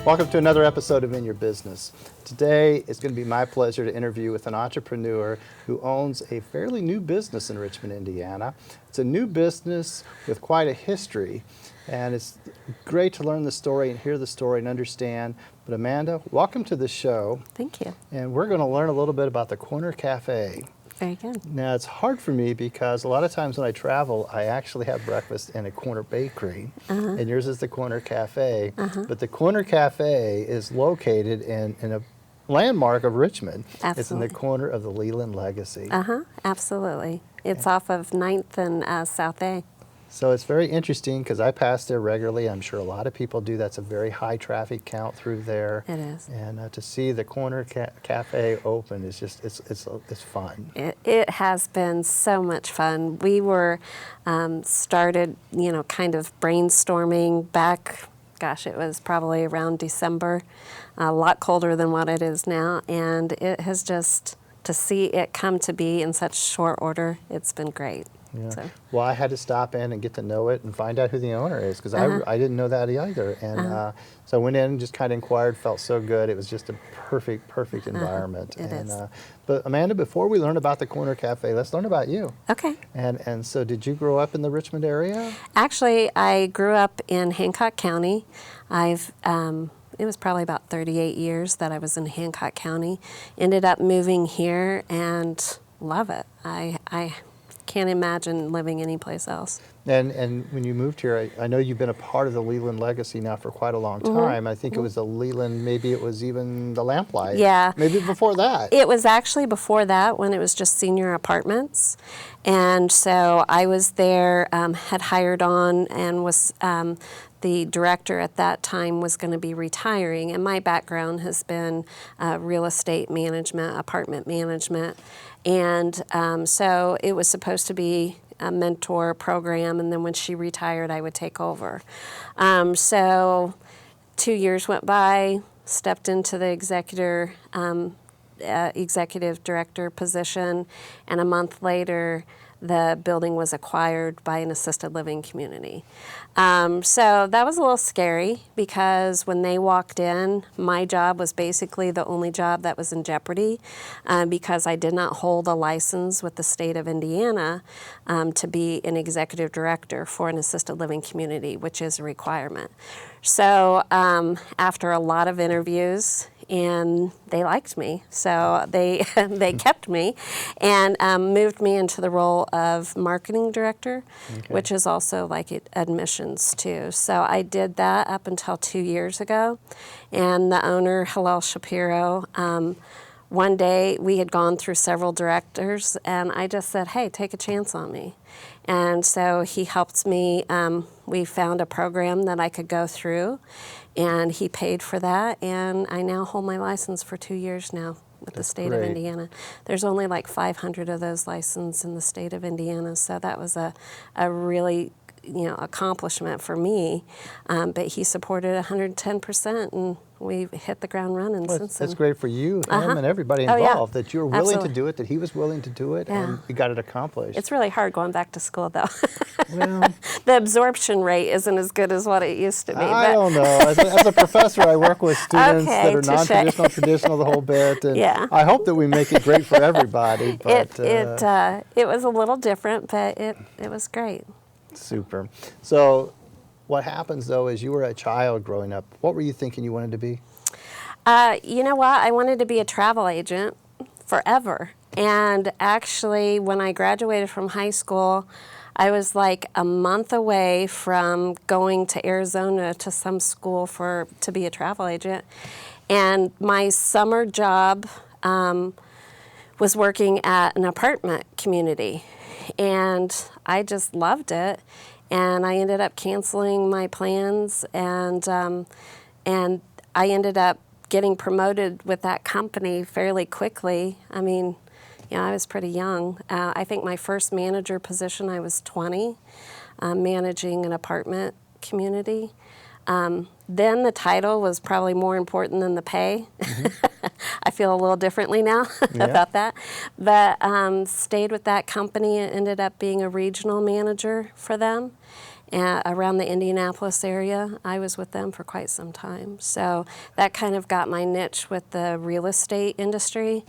Welcome to another episode of In Your Business. Today, it's going to be my pleasure to interview with an entrepreneur who owns a fairly new business in Richmond, Indiana. It's a new business with quite a history, and it's great to learn the story and hear the story and understand. But Amanda, welcome to the show. Thank you. And we're going to learn a little bit about the Corner Cafe. Very good. Now, it's hard for me because a lot of times when I travel, I actually have breakfast in a corner bakery, and yours is the Corner Cafe. But the Corner Cafe is located in a landmark of Richmond. Absolutely. It's in the corner of the Leland Legacy. Absolutely. It's off of 9th and South A. So it's very interesting because I pass there regularly. I'm sure a lot of people do. That's a very high traffic count through there. It is. And to see the Corner Cafe open is just, it's fun. It has been so much fun. We were started, kind of brainstorming back, gosh, it was probably around December, a lot colder than what it is now. And it has just, to see it come to be in such short order, it's been great. Yeah. So. Well, I had to stop in and get to know it and find out who the owner is because I didn't know that either. And so I went in and just kind of inquired, felt so good. It was just a perfect environment. It is. But Amanda, before we learn about the Corner Cafe, let's learn about you. Okay. And so did you grow up in the Richmond area? Actually, I grew up in Hancock County. It was probably about 38 years that I was in Hancock County. Ended up moving here and love it. I can't imagine living anyplace else. And when you moved here, I know you've been a part of the Leland legacy now for quite a long time. I think it was the Leland, maybe it was even the Lamplight. Yeah. Maybe before that. It was actually before that when it was just senior apartments. And so I was there, had hired on and was the director at that time was going to be retiring. And my background has been real estate management, apartment management. And so it was supposed to be a mentor program, and then when she retired, I would take over. So 2 years went by, stepped into the executive director position, and a month later, the building was acquired by an assisted living community. So that was a little scary because when they walked in, my job was basically the only job that was in jeopardy because I did not hold a license with the state of Indiana to be an executive director for an assisted living community, which is a requirement. So after a lot of interviews, and they liked me, so they kept me and moved me into the role of marketing director, which is also like admissions too. So I did that up until 2 years ago, and the owner, Hillel Shapiro, one day we had gone through several directors, and I just said, hey, take a chance on me. And so he helped me. We found a program that I could go through, and he paid for that, and I now hold my license for 2 years now with the state of Indiana. There's only like 500 of those licenses in the state of Indiana, so that was a really accomplishment for me. But he supported 110%, and we've hit the ground running since then. That's great for you, him, and everybody involved, that you were willing to do it, that he was willing to do it, and you got it accomplished. It's really hard going back to school, though. Well, the absorption rate isn't as good as what it used to be. I don't know. As a professor, I work with students that are non-traditional, traditional, the whole bit, and I hope that we make it great for everybody. But it was a little different, but it was great. Super. So what happens, though, is you were a child growing up. What were you thinking you wanted to be? You know what? I wanted to be a travel agent forever. And actually, when I graduated from high school, I was like a month away from going to Arizona to some school to be a travel agent. And my summer job was working at an apartment community. And I just loved it, and I ended up canceling my plans, and I ended up getting promoted with that company fairly quickly. I mean, I was pretty young. I think my first manager position, I was 20, managing an apartment community. Then the title was probably more important than the pay. I feel a little differently now about that. But stayed with that company and ended up being a regional manager for them. around the Indianapolis area. I was with them for quite some time. So that kind of got my niche with the real estate industry.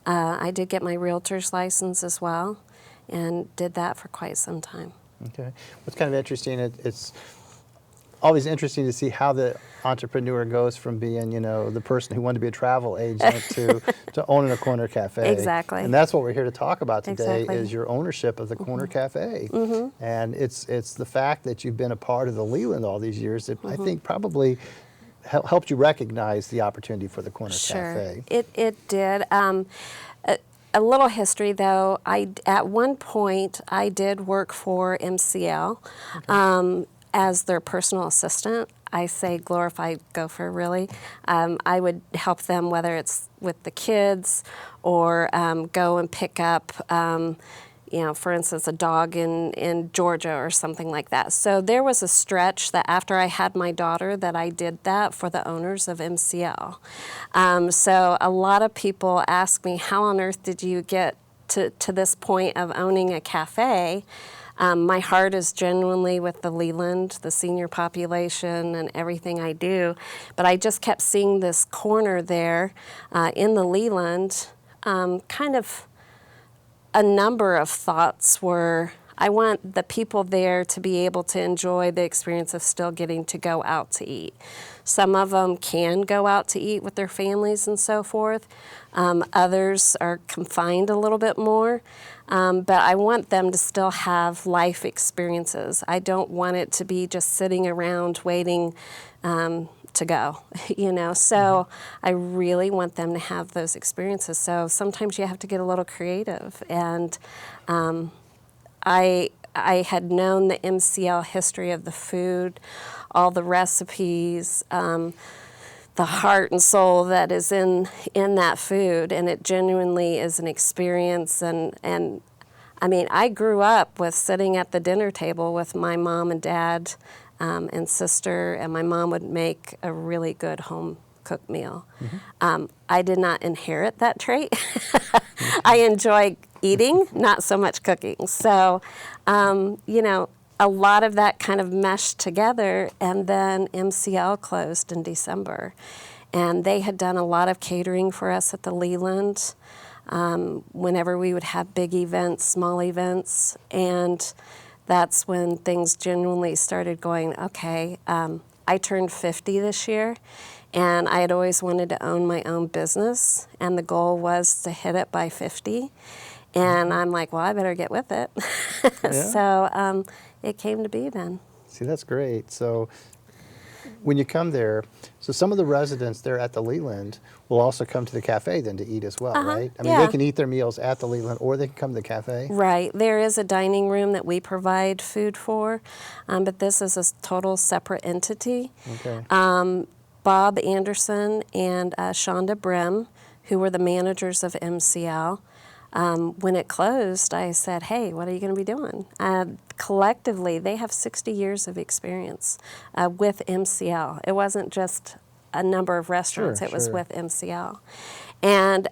I did get my realtor's license as well and did that for quite some time. Okay. What's kind of interesting, it's always interesting to see how the entrepreneur goes from being, the person who wanted to be a travel agent to owning a corner cafe. Exactly. And that's what we're here to talk about today Exactly. is your ownership of the corner cafe. And it's the fact that you've been a part of the Leland all these years that I think probably helped you recognize the opportunity for the corner cafe. It did. A little history, though. At one point, I did work for MCL as their personal assistant. I say glorified gopher, really. I would help them, whether it's with the kids or go and pick up, for instance, a dog in Georgia or something like that. So there was a stretch that after I had my daughter that I did that for the owners of MCL. So a lot of people ask me, how on earth did you get to this point of owning a cafe? My heart is genuinely with the Leland, the senior population, and everything I do. But I just kept seeing this corner there in the Leland. Kind of a number of thoughts were, I want the people there to be able to enjoy the experience of still getting to go out to eat. Some of them can go out to eat with their families and so forth. Others are confined a little bit more. But I want them to still have life experiences. I don't want it to be just sitting around waiting to go, So I really want them to have those experiences. So sometimes you have to get a little creative. And I had known the MCL history of the food, all the recipes, the heart and soul that is in that food, and it genuinely is an experience. And I mean, I grew up with sitting at the dinner table with my mom and dad and sister, and my mom would make a really good home cooked meal. I did not inherit that trait. I enjoy eating, not so much cooking. So, a lot of that kind of meshed together, and then MCL closed in December. And they had done a lot of catering for us at the Leland whenever we would have big events, small events, and that's when things genuinely started going, okay, I turned 50 this year, and I had always wanted to own my own business, and the goal was to hit it by 50. And I'm like, well, I better get with it. Yeah. So it came to be then. See, that's great. So when you come there, so some of the residents there at the Leland will also come to the cafe then to eat as well, right? I mean, yeah. They can eat their meals at the Leland or they can come to the cafe. Right. There is a dining room that we provide food for, but this is a total separate entity. Okay. Bob Anderson and Shonda Brim, who were the managers of MCL, when it closed, I said, hey, what are you going to be doing? Collectively, they have 60 years of experience with MCL. It wasn't just a number of restaurants, Sure, it was sure. with MCL. And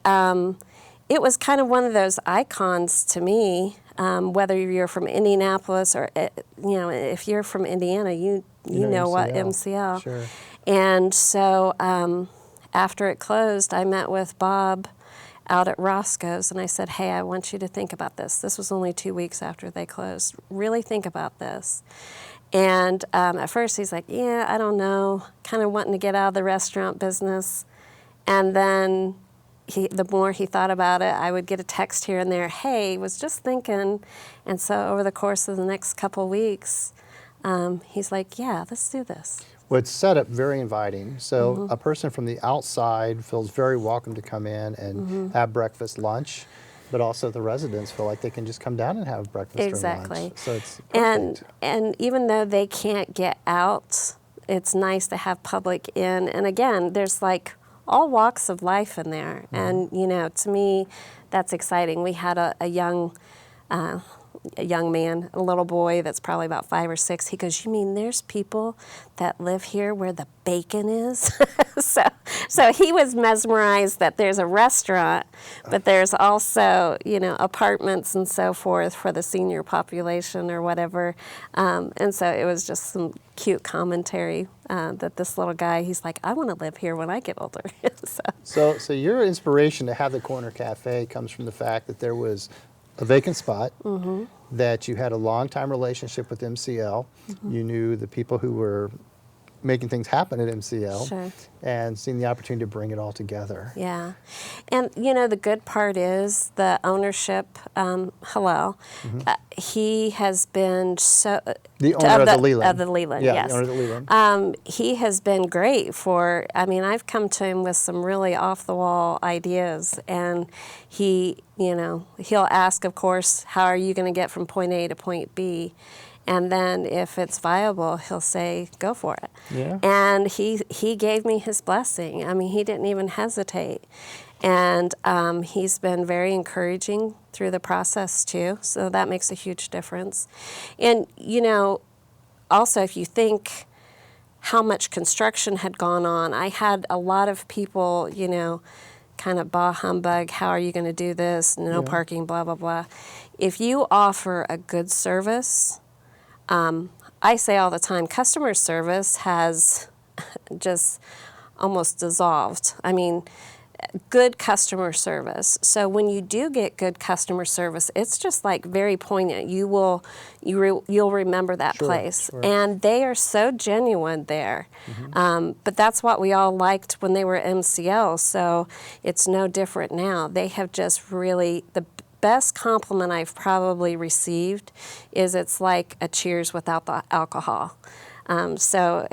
it was kind of one of those icons to me, whether you're from Indianapolis or, if you're from Indiana, you know what MCL. Sure. And so after it closed, I met with Bob out at Roscoe's, and I said, hey, I want you to think about this. This was only 2 weeks after they closed. Really think about this. And at first he's like, yeah, I don't know, kind of wanting to get out of the restaurant business. And then the more he thought about it, I would get a text here and there, hey, was just thinking. And so over the course of the next couple weeks, he's like, yeah, let's do this. Well, it's set up very inviting. So a person from the outside feels very welcome to come in and have breakfast, lunch, but also the residents feel like they can just come down and have breakfast Exactly. or lunch. So it's perfect. And even though they can't get out, it's nice to have public in. And again, there's like all walks of life in there. And, to me, that's exciting. We had a young man, a little boy that's probably about 5 or 6. He goes, you mean there's people that live here where the bacon is? so So he was mesmerized that there's a restaurant, but there's also, apartments and so forth for the senior population or whatever. And so it was just some cute commentary that this little guy, he's like, I want to live here when I get older. So your inspiration to have the Corner Cafe comes from the fact that there was a vacant spot, that you had a long-time relationship with MCL. You knew the people who were making things happen at MCL, Sure. and seeing the opportunity to bring it all together. Yeah. And, the good part is the ownership, Hillel, he has been so... The owner of the Leland. Of the Leland, yeah, yes. the owner of the Leland. He has been great for, I've come to him with some really off-the-wall ideas, and he, he'll ask, of course, how are you going to get from point A to point B? And then if it's viable, he'll say, go for it. Yeah. And he gave me his blessing. He didn't even hesitate. And he's been very encouraging through the process, too. So that makes a huge difference. And, also, if you think how much construction had gone on, I had a lot of people, kind of bah humbug, how are you going to do this? No parking, blah, blah, blah. If you offer a good service... I say all the time, customer service has just almost dissolved. Good customer service. So when you do get good customer service, it's just like very poignant. You'll remember that place, Sure. and they are so genuine there. But that's what we all liked when they were MCL. So it's no different now. They have just really the best compliment I've probably received is it's like a Cheers without the alcohol. So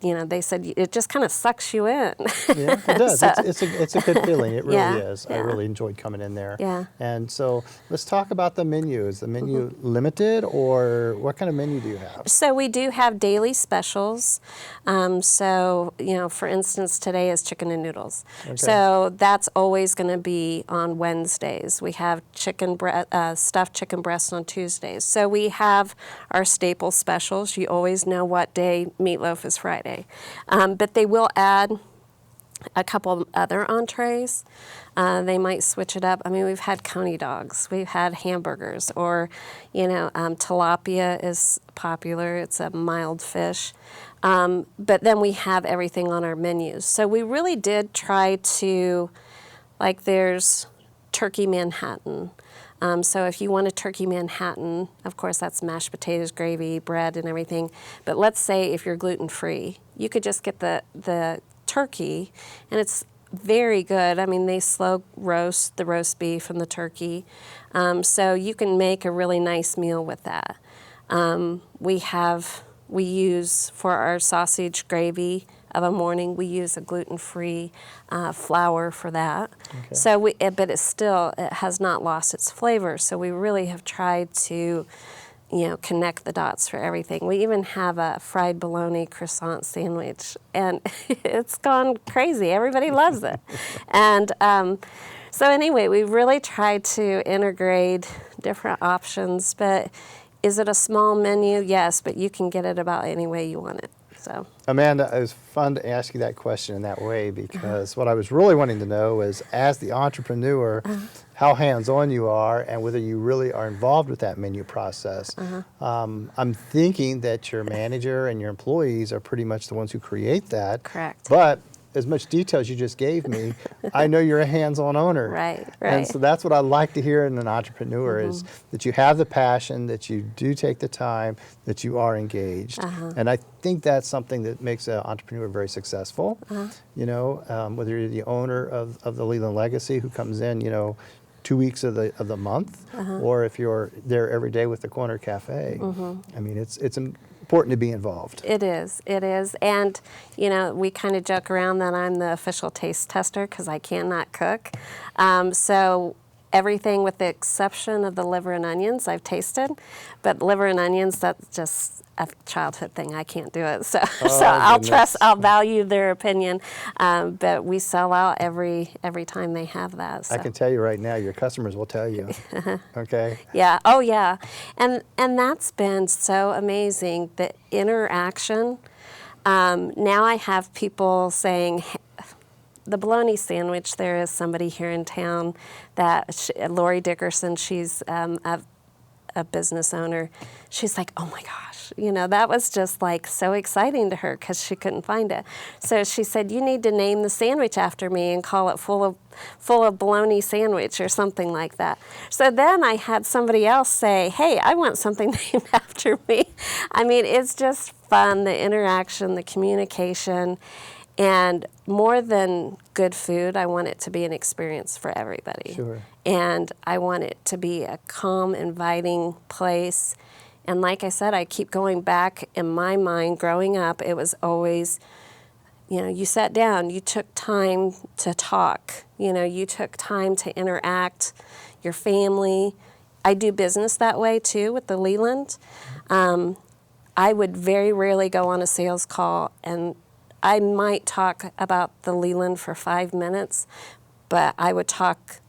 they said it just kind of sucks you in. Yeah, it does. So, it's a good feeling. It really is. I yeah. really enjoyed coming in there. Yeah. And so let's talk about the menu. Is the menu limited, or what kind of menu do you have? So we do have daily specials. For instance, today is chicken and noodles. Okay. So that's always going to be on Wednesdays. We have stuffed chicken breast on Tuesdays. So we have our staple specials. You always know what day meatloaf is Friday. But they will add a couple other entrees. They might switch it up. We've had coney dogs, we've had hamburgers, or, tilapia is popular. It's a mild fish. But then we have everything on our menus. So we really did try to, there's turkey Manhattan. So if you want a turkey Manhattan, of course that's mashed potatoes, gravy, bread, and everything. But let's say if you're gluten-free, you could just get the turkey, and it's very good. They slow roast the roast beef and the turkey. So you can make a really nice meal with that. We use for our sausage gravy of a morning, we use a gluten-free flour for that. Okay. So but it has not lost its flavor. So we really have tried to, connect the dots for everything. We even have a fried bologna croissant sandwich, and it's gone crazy. Everybody loves it. And so anyway, we really tried to integrate different options. But is it a small menu? Yes, but you can get it about any way you want it. So. Amanda, it was fun to ask you that question in that way, because what I was really wanting to know is, as the entrepreneur, how hands-on you are and whether you really are involved with that menu process. I'm thinking that your manager and your employees are pretty much the ones who create that. Correct. But as much detail as you just gave me, I know you're a hands-on owner. Right. And so that's what I like to hear in an entrepreneur is that you have the passion, that you do take the time, that you are engaged. And I think that's something that makes an entrepreneur very successful. Whether you're the owner of the Leland Legacy who comes in, 2 weeks of the month, or if you're there every day with the Corner Cafe. It's important to be involved. It is. And, we kind of joke around that I'm the official taste tester because I cannot cook. So everything with the exception of the liver and onions I've tasted, but liver and onions, that's just a childhood thing. I can't do it. So, I'll value their opinion, but we sell out every time they have that. So. I can tell you right now, your customers will tell you. Okay? Yeah. Oh, yeah. And that's been so amazing, the interaction. Now I have people saying, the bologna sandwich, there is somebody here in town that, Lori Dickerson, she's a business owner. She's like, oh my gosh, that was just like so exciting to her because she couldn't find it. So she said, you need to name the sandwich after me and call it full of bologna sandwich or something like that. So then I had somebody else say, hey, I want something named after me. I mean, it's just fun, the interaction, the communication. And more than good food, I want it to be an experience for everybody. Sure. And I want it to be a calm, inviting place. And like I said, I keep going back in my mind. Growing up, it was always, you sat down, you took time to talk, you took time to interact, your family. I do business that way too with the Leland. I would very rarely go on a sales call, and I might talk about the Leland for 5 minutes, but I would talk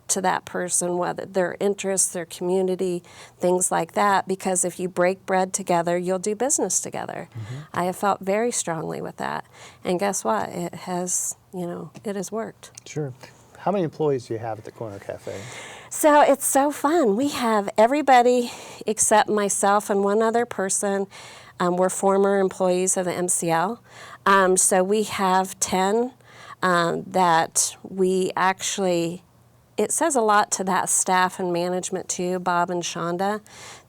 to that person, whether their interests, their community, things like that, because if you break bread together, you'll do business together. Mm-hmm. I have felt very strongly with that. And guess what? It has, it has worked. Sure. How many employees do you have at the Corner Cafe? So it's so fun. We have everybody except myself and one other person. We're former employees of the MCL. So we have 10 that we actually, it says a lot to that staff and management too, Bob and Shonda.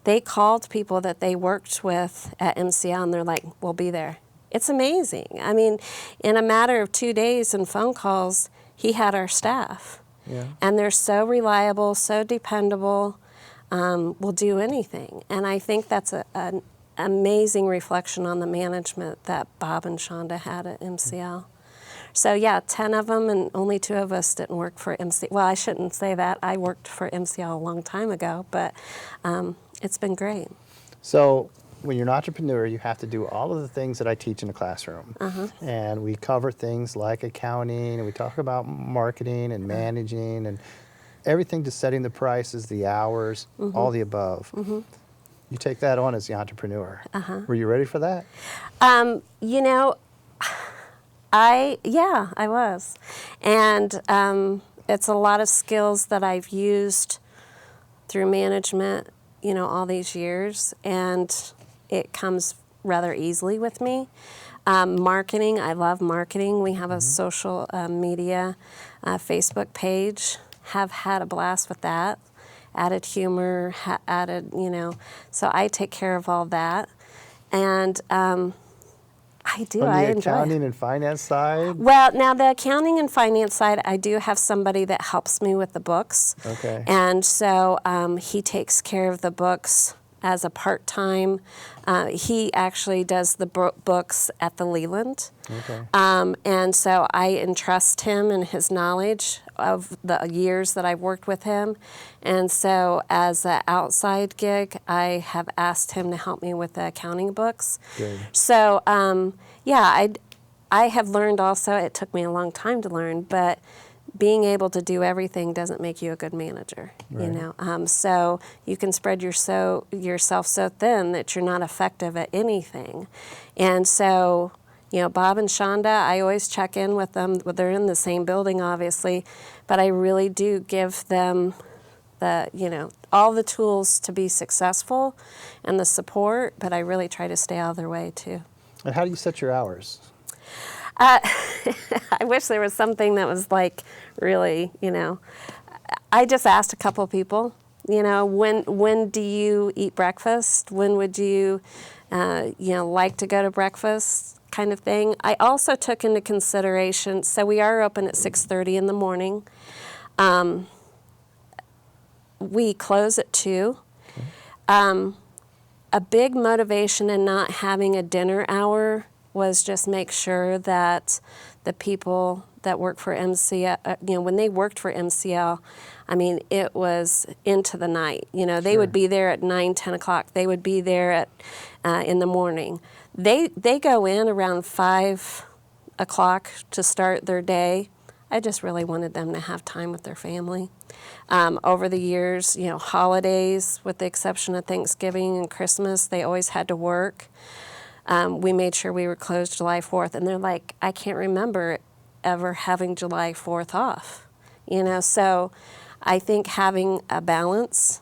They called people that they worked with at MCL and they're like, we'll be there. It's amazing. I mean, in a matter of 2 days and phone calls, he had our staff. Yeah. And they're so reliable, so dependable, will do anything. And I think that's an amazing reflection on the management that Bob and Shonda had at MCL. So yeah, 10 of them, and only 2 of us didn't work for MCL. Well, I shouldn't say that. I worked for MCL a long time ago, but it's been great. So when you're an entrepreneur, you have to do all of the things that I teach in the classroom. Uh-huh. And we cover things like accounting, and we talk about marketing and managing and everything to setting the prices, the hours, mm-hmm. all the above. Mm-hmm. You take that on as the entrepreneur. Uh-huh. Were you ready for that? I was. And it's a lot of skills that I've used through management, all these years, and it comes rather easily with me. Marketing, I love marketing. We have a social media Facebook page, have had a blast with that. Added humor, so I take care of all that. And I do, I enjoy it. On the accounting and finance side? Well, now the accounting and finance side, I do have somebody that helps me with the books. Okay. And so he takes care of the books as a part-time. He actually does the books at the Leland. Okay. And so I entrust him and his knowledge of the years that I've worked with him. And so as an outside gig, I have asked him to help me with the accounting books. Good. So, I have learned also, it took me a long time to learn, but being able to do everything doesn't make you a good manager, right. So you can spread yourself so thin that you're not effective at anything. And so, Bob and Shonda, I always check in with them. Well, they're in the same building, obviously, but I really do give them all the tools to be successful and the support, but I really try to stay out of their way too. And how do you set your hours? I wish there was something that was like really, I just asked a couple of people, when do you eat breakfast? When would you, like to go to breakfast kind of thing? I also took into consideration, so we are open at 6:30 in the morning. We close at 2. Okay. A big motivation in not having a dinner hour was just make sure that the people that work for MCL, when they worked for MCL, I mean, it was into the night. They would be there at 9, 10 o'clock. They would be there at in the morning. They go in around 5 o'clock to start their day. I just really wanted them to have time with their family. Over the years, holidays, with the exception of Thanksgiving and Christmas, they always had to work. We made sure we were closed July 4th, and they're like, I can't remember ever having July 4th off, so I think having a balance,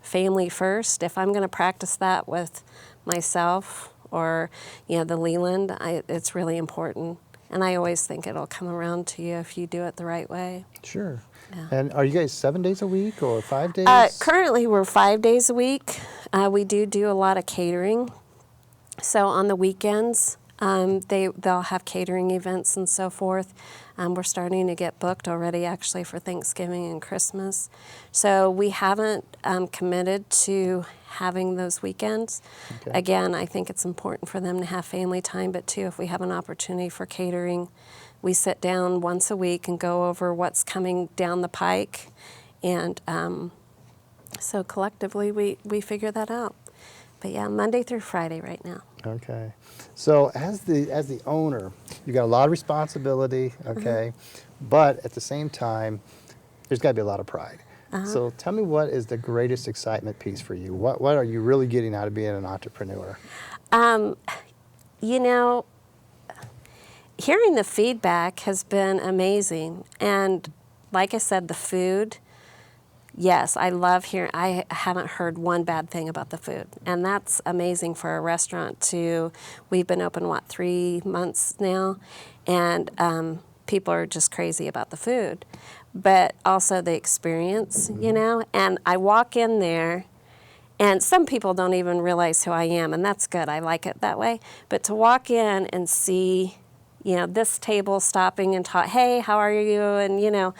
family first, if I'm going to practice that with myself or, the Leland, it's really important. And I always think it'll come around to you if you do it the right way. Sure. Yeah. And are you guys 7 days a week or 5 days? Currently, we're 5 days a week. We do a lot of catering. So on the weekends, they'll have catering events and so forth. We're starting to get booked already, actually, for Thanksgiving and Christmas. So we haven't committed to having those weekends. Okay. Again, I think it's important for them to have family time, but too, if we have an opportunity for catering, we sit down once a week and go over what's coming down the pike. And so collectively, we figure that out. But yeah, Monday through Friday right now. Okay. So as the owner, you got a lot of responsibility, okay? But at the same time, there's got to be a lot of pride. So tell me, what is the greatest excitement piece for you? What are you really getting out of being an entrepreneur? Hearing the feedback has been amazing. And like I said, the food, yes, I love hearing. I haven't heard one bad thing about the food. And that's amazing for a restaurant we've been open, 3 months now? And people are just crazy about the food. But also the experience, And I walk in there, and some people don't even realize who I am, and that's good. I like it that way. But to walk in and see, this table stopping and talk, hey, how are you? And,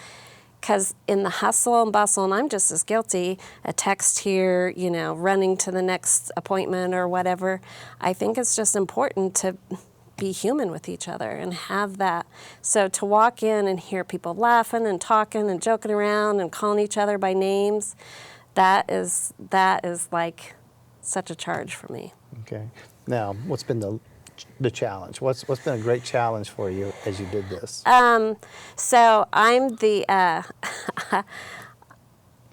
because in the hustle and bustle, and I'm just as guilty, a text here, running to the next appointment or whatever, I think it's just important to be human with each other and have that. So to walk in and hear people laughing and talking and joking around and calling each other by names, that is like such a charge for me. Okay. Now, what's been the challenge? What's been a great challenge for you as you did this? So I'm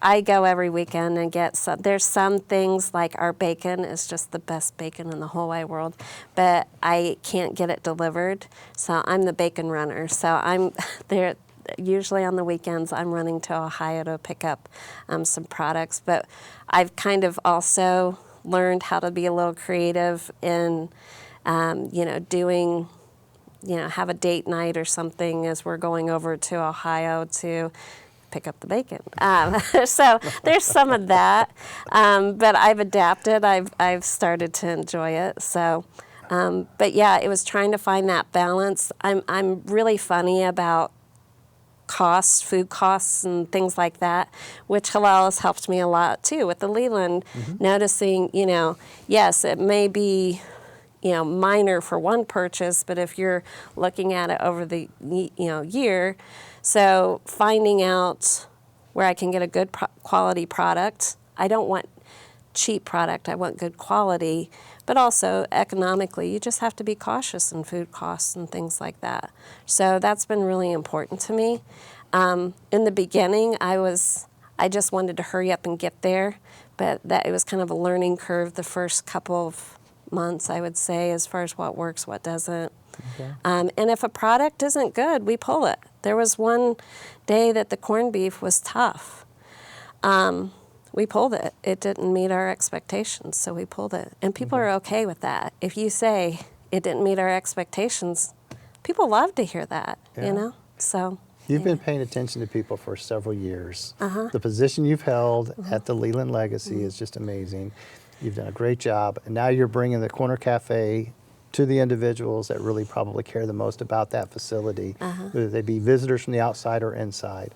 I go every weekend and there's some things like our bacon is just the best bacon in the whole wide world, but I can't get it delivered. So I'm the bacon runner. So I'm there. Usually on the weekends, I'm running to Ohio to pick up some products. But I've kind of also learned how to be a little creative in, doing, have a date night or something as we're going over to Ohio to pick up the bacon. So there's some of that, but I've adapted. I've started to enjoy it. So, but yeah, it was trying to find that balance. I'm really funny about costs, food costs and things like that, which halal has helped me a lot too with the Leland, noticing, yes, it may be, minor for one purchase, but if you're looking at it over the, year, so finding out where I can get a good quality product. I don't want cheap product, I want good quality, but also economically, you just have to be cautious in food costs and things like that. So that's been really important to me. In the beginning, I just wanted to hurry up and get there, but it was kind of a learning curve the first couple of months, I would say, as far as what works, what doesn't. Okay. And if a product isn't good, we pull it. There was one day that the corned beef was tough. We pulled it. It didn't meet our expectations, so we pulled it. And people are okay with that. If you say it didn't meet our expectations, people love to hear that, So You've been paying attention to people for several years. The position you've held at the Leland Legacy is just amazing. You've done a great job. And now you're bringing the Corner Cafe to the individuals that really probably care the most about that facility, whether they be visitors from the outside or inside.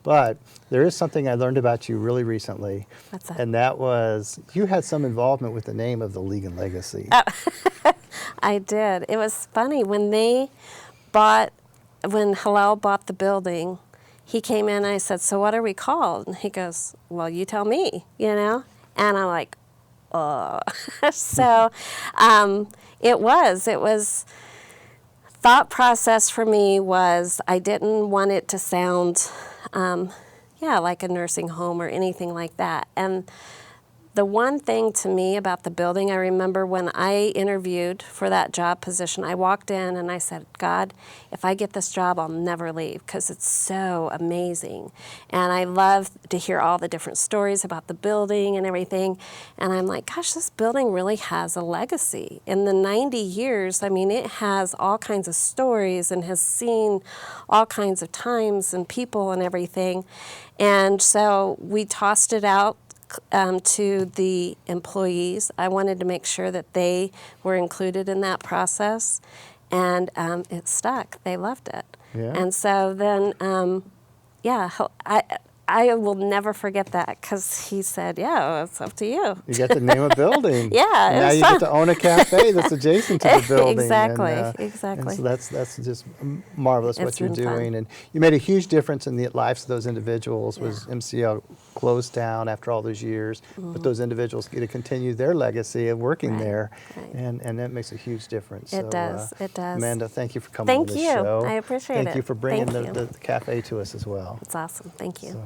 But there is something I learned about you really recently. What's that? And that was you had some involvement with the name of the Leland Legacy. I did. It was funny. When Halal bought the building, he came in and I said, so what are we called? And he goes, well, you tell me, And I'm like, So it was thought process for me was I didn't want it to sound like a nursing home or anything like that. And The one thing to me about the building, I remember when I interviewed for that job position, I walked in and I said, God, if I get this job, I'll never leave because it's so amazing. And I love to hear all the different stories about the building and everything. And I'm like, gosh, this building really has a legacy. In the 90 years, I mean, it has all kinds of stories and has seen all kinds of times and people and everything. And so we tossed it out to the employees. I wanted to make sure that they were included in that process, and it stuck. They loved it. Yeah. And so then, yeah, I will never forget that because he said, yeah, it's up to you. You get to name a building. Yeah, And it now was you fun. get to own a cafe that's adjacent to the building. Exactly, And, exactly. And so that's just marvelous what It's you're been fun. doing. And you made a huge difference in the lives of those individuals. Was MCL closed down after all those years, but those individuals get to continue their legacy of working Right, there. right. And that makes a huge difference. It does, it does. Amanda, thank you for coming on Thank the you. show. I appreciate it. Thank you for bringing Thank you. the cafe to us as well. It's awesome. Thank you. So,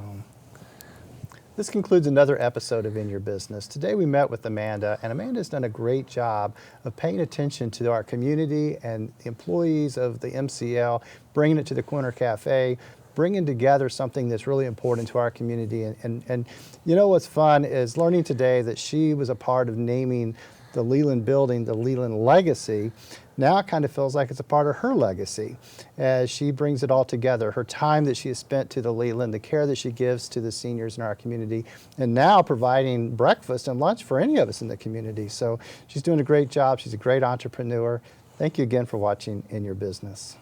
this concludes another episode of In Your Business. Today we met with Amanda, and Amanda's done a great job of paying attention to our community and the employees of the MCL, bringing it to the Corner Cafe, bringing together something that's really important to our community. And you know what's fun is learning today that she was a part of naming the Leland building the Leland Legacy. Now it kind of feels like it's a part of her legacy as she brings it all together, her time that she has spent to the Leland, the care that she gives to the seniors in our community, and now providing breakfast and lunch for any of us in the community. So she's doing a great job. She's a great entrepreneur. Thank you again for watching In Your Business.